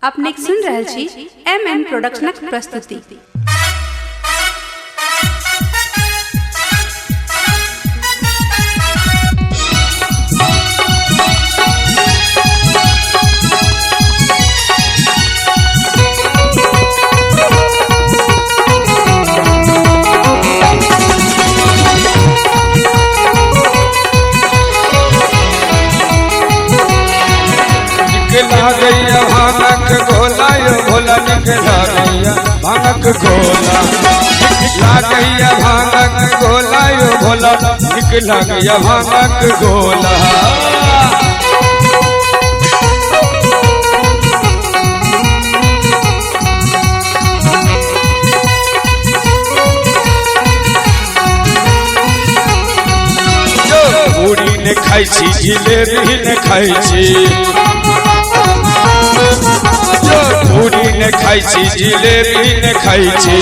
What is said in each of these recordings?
अपने सुन रहल छी MM प्रोडक्शनक प्रस्तुति। निकला गैया भांगक गोला यो भोला, निकला गैया भांगक गोला, निकला गैया भांगक गोला यो भोला, निकला गैया भांगक गोला। पूरी ने खाई छी, जिलेबी ने खाई छी, पूरी ने खाई छी, जिलेबी ने खाई छी,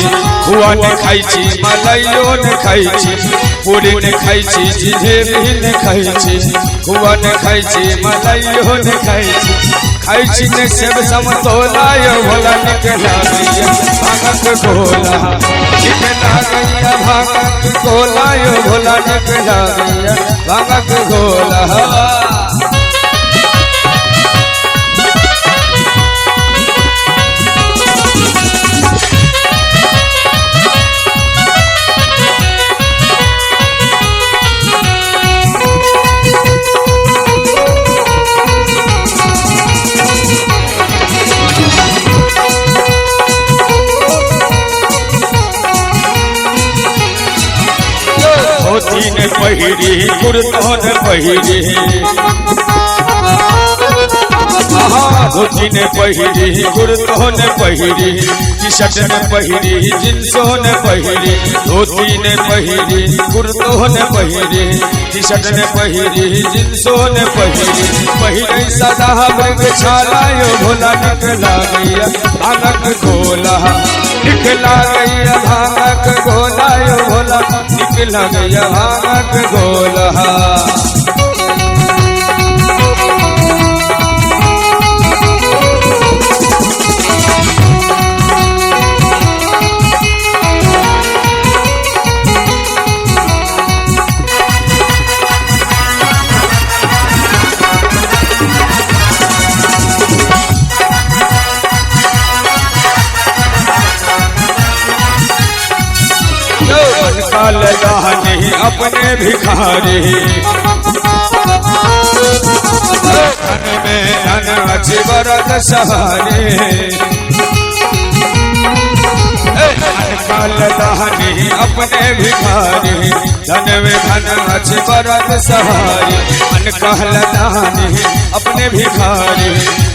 खुआ ने खाई छी, मलाइयो ने खाई छी, पूरी ने खाई छी, जिलेबी ने खाई छी, खुआ ने खाई छी, मलाइयो ने खाई छी ने सेब समतोला यो भोला, निकला गैया भांगक गोला, निकला गैया भांगक गोला यो भोला, निकला गैया भांगक गोला। धोती ने पहिरी, कुर्तो ने पहिरी, धोती ने पहिरी, कुर्तो ने पहिरी, टी शर्ट ने पहिरी, जींसो ने पहिरी, धोती ने पहिरी, कुर्तो ने पहिरी, टी शर्ट ने पहिरी, जींसो ने पहिरी, पहिरे सदा मृग छाला यो भोला, निकला गैया भांगक गोला, निकला गैया भांगक गोला यो भोला, निकला गैया भांगक गोला। काल नहीं अपने भिखारी, धन में धन अच्छी बरत सहारे, काल नहीं अपने भिखारी, धन में धन अच्छी बरत सहारे, मन कहल नहीं अपने भिखारी,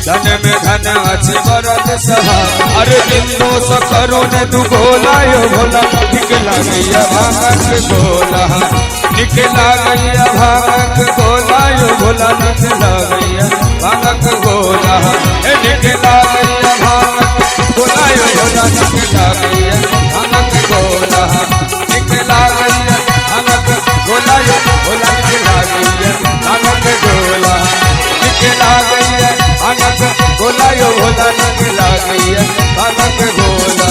धन में धन अच्छी बरत सहारे। अरे बिंदु सकरो ने तू गोला यो भोला, निकला गैया भांगक गोला, निकला गैया भांगक गोला यो भोला, निकला गैया भांगक गोला, निकला गैया भांगक गोला यो भोला, निकला गैया भांगक गोला, निकला गैया भांगक गोला यो भोला, निकला गैया भांगक गोला, निकला गैया भांगक गोला यो भोला, निकला गैया भांगक गोला,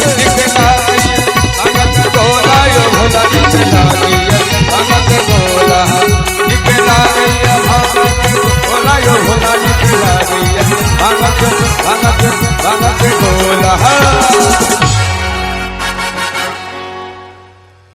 निकला गैया भांगक गोला यो भोला, निकला गैया भांगक गोला, निकला गैया भांगक गोला यो भोला, निकला गैया भांगक गोला।